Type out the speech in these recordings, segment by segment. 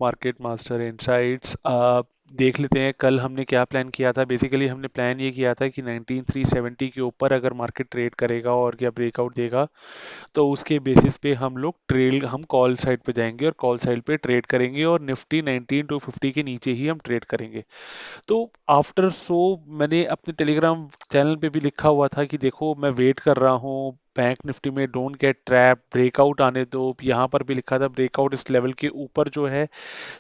Market master insights. देख लेते हैं कल हमने क्या प्लान किया था। बेसिकली हमने प्लान ये किया था कि 19370 के ऊपर अगर मार्केट ट्रेड करेगा और क्या ब्रेकआउट देगा तो उसके बेसिस पे हम कॉल साइड पे जाएंगे और कॉल साइड पे ट्रेड करेंगे और निफ्टी 19250 के नीचे ही हम ट्रेड करेंगे। तो आफ्टर सो मैंने अपने टेलीग्राम चैनल पे भी लिखा हुआ था कि देखो मैं वेट कर रहा हूँ बैंक निफ्टी में, डोंट गेट ट्रैप, ब्रेकआउट आने दो। यहाँ पर भी लिखा था ब्रेकआउट इस लेवल के ऊपर जो है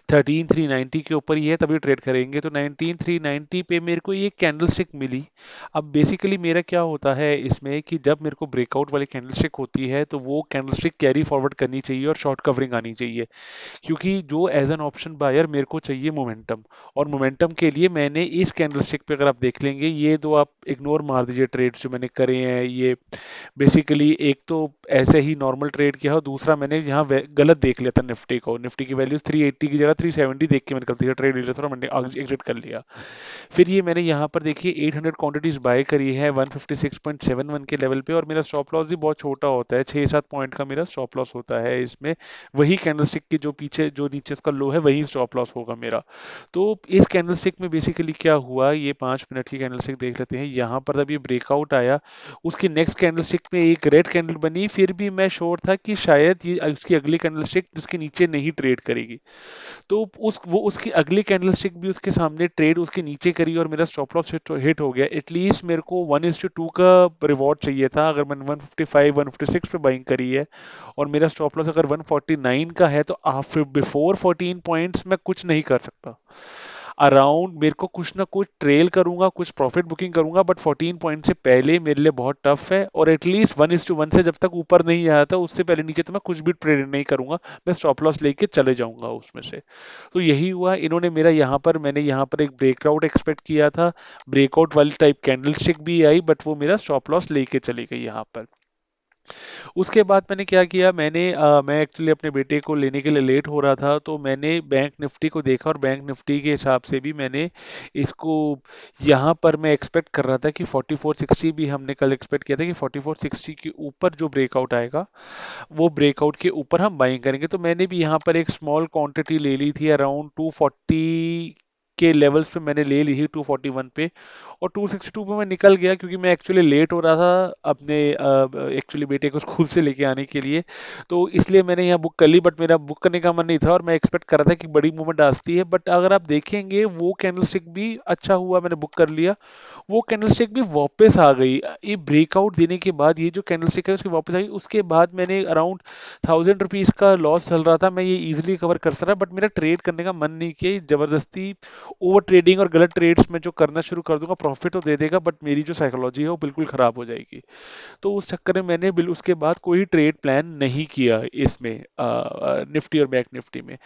13390 के ऊपर ही है तभी ट्रेड करेंगे। तो 19390 पे मेरे को ये कैंडल स्टिक मिली। अब बेसिकली मेरा क्या होता है इसमें कि जब मेरे को ब्रेकआउट वाली कैंडल स्टिक होती है तो वो कैंडल स्टिक कैरी फॉरवर्ड करनी चाहिए और शॉर्ट कवरिंग आनी चाहिए, क्योंकि जो एज एन ऑप्शन बायर मेरे को चाहिए मोमेंटम। और मोमेंटम के लिए मैंने इस कैंडलस्टिक पे अगर आप देख लेंगे, ये दो आप इग्नोर मार दीजिए ट्रेड्स जो मैंने करे हैं, ये बेसिकली एक तो ऐसे ही नॉर्मल ट्रेड किया और दूसरा मैंने यहाँ गलत देख लिया था निफ्टी को। निफ्टी की वैल्यूज 380 की जगह 370 देख के मैंने गलती से ट्रेड ले लिया था और मैंने एग्जिट कर लिया। फिर ये मैंने यहाँ पर देखिए 800 क्वांटिटीज बाय करी है 156.71 के लेवल पे, और मेरा स्टॉप लॉस भी बहुत छोटा होता है, 6-7 पॉइंट का मेरा स्टॉप लॉस होता है इसमें। वही कैंडलस्टिक के जो पीछे जो नीचे इसका लो है वही स्टॉप लॉस होगा मेरा। तो इस कैंडलस्टिक में बेसिकली क्या हुआ, ये 5 मिनट की कैंडलस्टिक देख लेते हैं। यहाँ पर जब ये ब्रेकआउट आया उसकी नेक्स्ट कैंडलस्टिक में एक रेड कैंडल बनी, फिर भी मैं श्योर था कि शायद ये उसकी अगली कैंडलस्टिक जिसके नीचे नहीं ट्रेड करेगी। तो उसकी अगली कैंडलस्टिक भी उसके सामने ट्रेड उसके नीचे करी और मेरा स्टॉप लॉस हिट हो गया। एटलीस्ट मेरे को 1:2 का रिवॉर्ड चाहिए था अगर मैंने 155 156 पे बाइंग करी है, और मेरा स्टॉप लॉस अगर 149 का है तो आफ्टर बिफोर 14 पॉइंट्स मैं कुछ नहीं कर सकता। अराउंड मेरे को कुछ ना कुछ ट्रेल करूंगा, कुछ प्रॉफिट बुकिंग करूंगा, बट 14 पॉइंट से पहले मेरे लिए बहुत टफ है। और एटलीस्ट 1:1 से जब तक ऊपर नहीं आया था उससे पहले नीचे तो मैं कुछ भी ट्रेड नहीं करूंगा, मैं स्टॉप लॉस लेके चले जाऊंगा उसमें से। तो यही हुआ, इन्होंने मेरा यहाँ पर मैंने यहाँ पर एक ब्रेकआउट एक्सपेक्ट किया था, ब्रेकआउट वाली टाइप कैंडल स्टिक भी आई बट वो मेरा स्टॉप लॉस लेके चली गई यहाँ पर। उसके बाद मैंने क्या किया, मैं एक्चुअली अपने बेटे को लेने के लिए लेट हो रहा था तो मैंने बैंक निफ्टी को देखा और बैंक निफ्टी के हिसाब से भी मैंने इसको, यहाँ पर मैं एक्सपेक्ट कर रहा था कि 4460 भी हमने कल एक्सपेक्ट किया था कि 4460 के ऊपर जो ब्रेकआउट आएगा वो ब्रेकआउट के ऊपर हम बाइंग करेंगे। तो मैंने भी यहाँ पर एक स्मॉल क्वांटिटी ले ली थी अराउंड 240 के लेवल्स पे मैंने ले ली थी 241 पे, और 262 पे मैं निकल गया क्योंकि मैं एक्चुअली लेट हो रहा था अपने एक्चुअली बेटे को स्कूल से लेके आने के लिए। तो इसलिए मैंने यहाँ बुक कर ली, बट मेरा बुक करने का मन नहीं था और मैं एक्सपेक्ट कर रहा था कि बड़ी मूवमेंट आती है। बट अगर आप देखेंगे वो कैंडलस्टिक भी अच्छा हुआ, मैंने बुक कर लिया, वो कैंडलस्टिक भी वापस आ गई। ये ब्रेकआउट देने के बाद ये जो कैंडलस्टिक है उसकी वापस आई, उसके बाद मैंने अराउंड 1000 रुपीज का लॉस चल रहा था, मैं ये इजीली कवर कर सकता, बट मेरा ट्रेड करने का मन नहीं किया। जबरदस्ती ओवर ट्रेडिंग और गलत ट्रेड्स में जो करना शुरू कर दूंगा, प्रॉफिट तो दे देगा बट मेरी जो साइकोलॉजी है वो बिल्कुल खराब हो जाएगी। तो उस चक्कर में मैंने बिल उसके बाद कोई ट्रेड प्लान नहीं किया इसमें निफ्टी और बैंक निफ्टी में।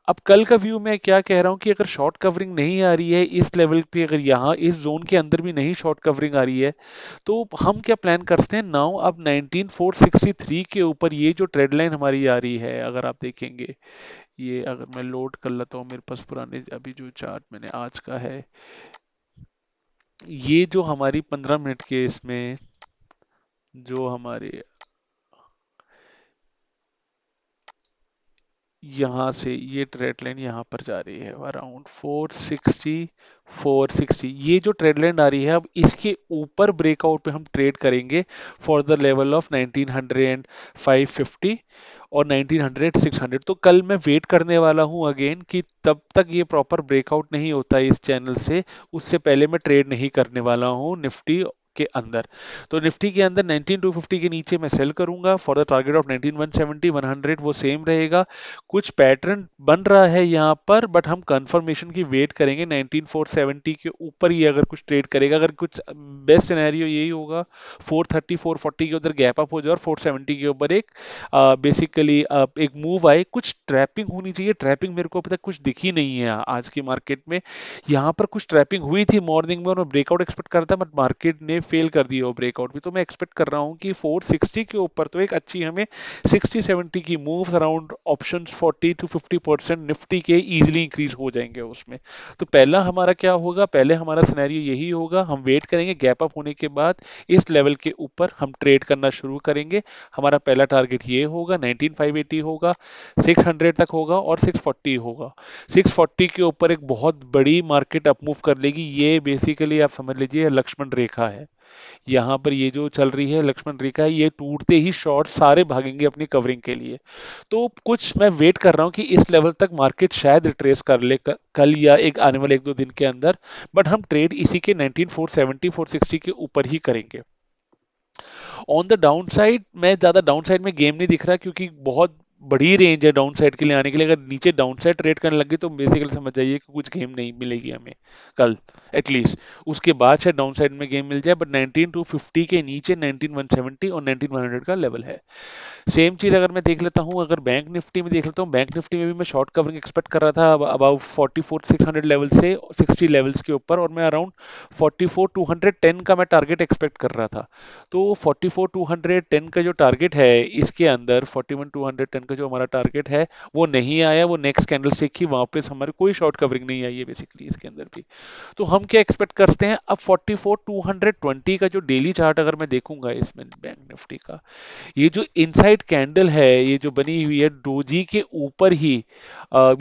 अब कल का व्यू मैं क्या कह रहा हूँ कि अगर शॉर्ट कवरिंग नहीं आ रही है इस लेवल पे, अगर यहाँ इस जोन के अंदर भी नहीं शॉर्ट कवरिंग आ रही है, तो हम क्या प्लान करते हैं नाउ। अब 19463 के ऊपर ये जो ट्रेड लाइन हमारी आ रही है, अगर आप देखेंगे, ये अगर मैं लोड कर लेता हूँ मेरे पास पुराने अभी जो चार्ट मैंने आज का है, ये जो हमारी 15 मिनट के इसमें जो हमारे यहाँ से ये ट्रेड लाइन यहाँ पर जा रही है अराउंड 460 ये जो ट्रेड लाइन आ रही है, अब इसके ऊपर ब्रेकआउट पे हम ट्रेड करेंगे फॉर द लेवल ऑफ 1900 550 और 1900 600। तो कल मैं वेट करने वाला हूं अगेन कि तब तक ये प्रॉपर ब्रेकआउट नहीं होता है इस चैनल से, उससे पहले मैं ट्रेड नहीं करने वाला हूं निफ्टी के अंदर। तो निफ्टी के अंदर 19250 के नीचे मैं सेल करूंगा फॉर द टारगेट ऑफ 19170 100 वो सेम रहेगा। कुछ पैटर्न बन रहा है यहाँ पर बट हम कंफर्मेशन की वेट करेंगे, 19470 के ऊपर ही अगर कुछ ट्रेड करेगा, अगर कुछ बेस्ट सिनेरियो यही होगा 430 440 के उधर गैप अप हो जाए और 470 के ऊपर एक बेसिकली एक मूव आए। कुछ ट्रैपिंग होनी चाहिए, ट्रैपिंग मेरे को अभी तक कुछ दिखी नहीं है आज की मार्केट में। यहाँ पर कुछ ट्रैपिंग हुई थी मॉर्निंग में और मैं ब्रेकआउट एक्सपेक्ट कर रहा था बट मार्केट ने फेल कर दिया हो ब्रेकआउट भी, तो मैं एक्सपेक्ट कर रहा हूँ कि 460 के ऊपर तो एक अच्छी हमें 60-70 की moves around options 40 to 50% Nifty के इजीली इंक्रीज हो जाएंगे उसमें। तो पहला हमारा क्या होगा, पहले हमारा सिनेरियो यही होगा, हम वेट करेंगे गैप अप होने के बाद इस लेवल के ऊपर हम ट्रेड करना शुरू करेंगे। हमारा पहला टारगेट ये होगा 19580 होगा, 600 तक होगा और 640 होगा। 640 के ऊपर एक बहुत बड़ी मार्केट अपमूव कर लेगी, ये बेसिकली आप समझ लीजिए लक्ष्मण रेखा है। यहाँ पर ये जो चल रही है लक्ष्मण रेखा, ये टूटते ही शॉर्ट सारे भागेंगे अपनी कवरिंग के लिए। तो कुछ मैं वेट कर रहा हूँ कि इस लेवल तक मार्केट शायद रिट्रेस कर ले कल या एक आने वाले 1-2 दिन के अंदर, बट हम ट्रेड इसी के 19470 460 के ऊपर ही करेंगे। ऑन द डाउन साइड मैं ज्यादा डाउन साइड में गेम नहीं दिख रहा, क्योंकि बहुत बड़ी रेंज है डाउन साइड के लिए आने के लिए। अगर नीचे डाउन साइड ट्रेड करने लगे तो बेसिकली समझ जाइए कि कुछ गेम नहीं मिलेगी हमें कल एटलीस्ट। उसके बाद शायद डाउन साइड में गेम मिल जाए, बट 19250 के नीचे 19170 और 19100 का लेवल है। सेम चीज अगर मैं देख लेता हूँ, अगर बैंक निफ्टी में देख लेता हूँ, बैंक निफ्टी में भी मैं शॉर्ट कवरिंग एक्सपेक्ट कर रहा था अबाउट 44600 लेवल से 60 लेवल्स के ऊपर, और मैं अराउंड 44210 का मैं टारगेट एक्सपेक्ट कर रहा था। तो 44210 का जो टारगेट है इसके अंदर, 41210 का जो हमारा टारगेट है वो नहीं आया, वो नेक्स्ट कैंडल स्टिक ही वापस हमारे कोई शॉर्ट कवरिंग नहीं आई है बेसिकली इसके अंदर भी। तो हम क्या एक्सपेक्ट करते हैं अब 44220 का जो डेली चार्ट अगर मैं देखूंगा इसमें बैंक निफ्टी का, ये जो इनसाइड कैंडल है ये जो बनी हुई है डोजी के ऊपर ही,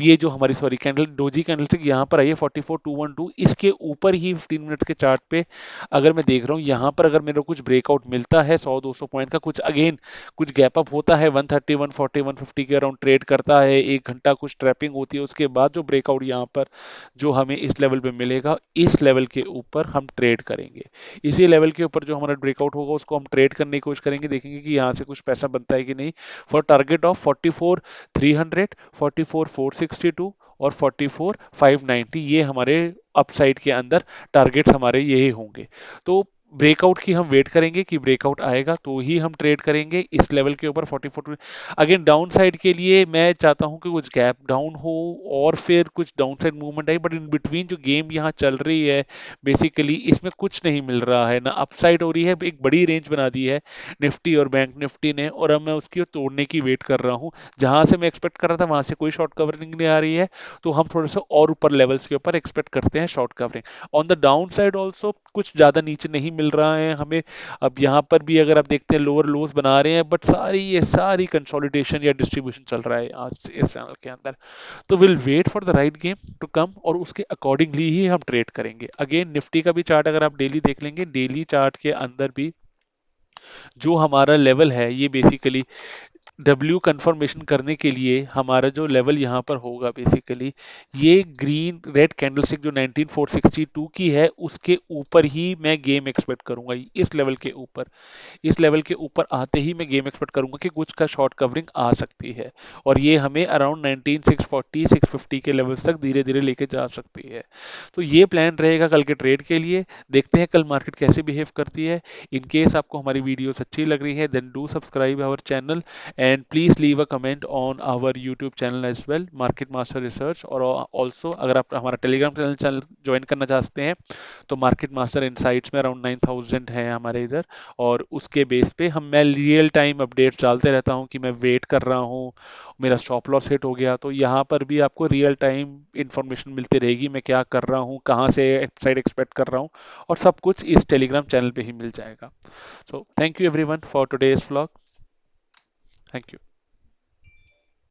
ये जो हमारी सॉरी कैंडल डोजी कैंडल से यहाँ पर आई है 44212, इसके ऊपर ही 15 मिनट्स के चार्ट पे अगर मैं देख रहा हूँ, यहाँ पर अगर मेरे को कुछ ब्रेकआउट मिलता है 100-200 पॉइंट का, कुछ अगेन कुछ गैप अप होता है 130 140 150 के अराउंड ट्रेड करता है, 1 घंटा कुछ ट्रैपिंग होती है, उसके बाद जो ब्रेकआउट यहाँ पर जो हमें इस लेवल पे मिलेगा, इस लेवल के ऊपर हम ट्रेड करेंगे। इसी लेवल के ऊपर जो हमारा ब्रेकआउट होगा उसको हम ट्रेड करने की कोशिश करेंगे, देखेंगे कि यहाँ से कुछ पैसा बनता है कि नहीं। फॉर टारगेट ऑफ 44300, 44462 और 44590, ये हमारे अपसाइड के अंदर टारगेट्स हमारे यही होंगे। तो ब्रेकआउट की हम वेट करेंगे कि ब्रेकआउट आएगा तो ही हम ट्रेड करेंगे इस लेवल के ऊपर 44। अगेन डाउन साइड के लिए मैं चाहता हूं कि कुछ गैप डाउन हो और फिर कुछ down side movement I, but in between जो गेम यहाँ चल रही है बेसिकली इसमें कुछ नहीं मिल रहा है, ना अपसाइड हो रही है। एक बड़ी रेंज बना दी है निफ्टी और बैंक निफ्टी ने, और अब मैं उसकी तोड़ने की वेट कर रहा हूँ। जहां से मैं एक्सपेक्ट कर रहा था वहां से कोई शॉर्ट कवरिंग नहीं आ रही है, तो हम थोड़ा सा और ऊपर लेवल्स के ऊपर एक्सपेक्ट करते हैं short covering. On the down side also कुछ ज्यादा नीचे नहीं मिल रहा है हमें। अब यहाँ पर भी अगर आप देखते हैं लोअर लोज बना रहे हैं, बट सारी ये सारी कंसोलिडेशन या डिस्ट्रीब्यूशन चल रहा है आज इस चैनल के अंदर। तो will wait for the right game to come और उसके अकॉर्डिंगली ही हम ट्रेड करेंगे। अगेन निफ्टी का भी चार्ट अगर आप डेली देख लेंगे, डेली चार्ट के अंदर भी जो हमारा लेवल है ये बेसिकली डब्ल्यू कंफर्मेशन करने के लिए हमारा जो लेवल यहाँ पर होगा बेसिकली, ये ग्रीन रेड कैंडलस्टिक जो 19462 की है उसके ऊपर ही मैं गेम एक्सपेक्ट करूंगा। इस लेवल के ऊपर, इस लेवल के ऊपर आते ही मैं गेम एक्सपेक्ट करूंगा कि कुछ का शॉर्ट कवरिंग आ सकती है, और ये हमें अराउंड 19640 650 के लेवल्स तक धीरे धीरे लेके जा सकती है। तो ये प्लान रहेगा कल के ट्रेड के लिए। देखते हैं कल मार्केट कैसे बिहेव करती है। इन केस आपको हमारी वीडियोस अच्छी लग रही है then do subscribe our channel and please leave a comment on our YouTube channel as well, market master research. और ऑल्सो अगर आप हमारा टेलीग्राम चैनल ज्वाइन करना चाहते हैं तो मार्केट मास्टर इनसाइट्स में अराउंड 9000 है हमारे इधर, और उसके बेस पे मैं रियल टाइम अपडेट्स डालते रहता हूँ कि मैं वेट कर रहा हूँ, मेरा स्टॉप लॉस हिट हो गया, तो यहाँ पर भी आपको रियल टाइम इंफॉर्मेशन मिलती रहेगी मैं क्या कर रहा हूँ, कहाँ से साइड एक्सपेक्ट कर रहा हूँ, और सब कुछ इस टेलीग्राम चैनल पे ही मिल जाएगा। So thank you everyone for today's vlog. Thank you.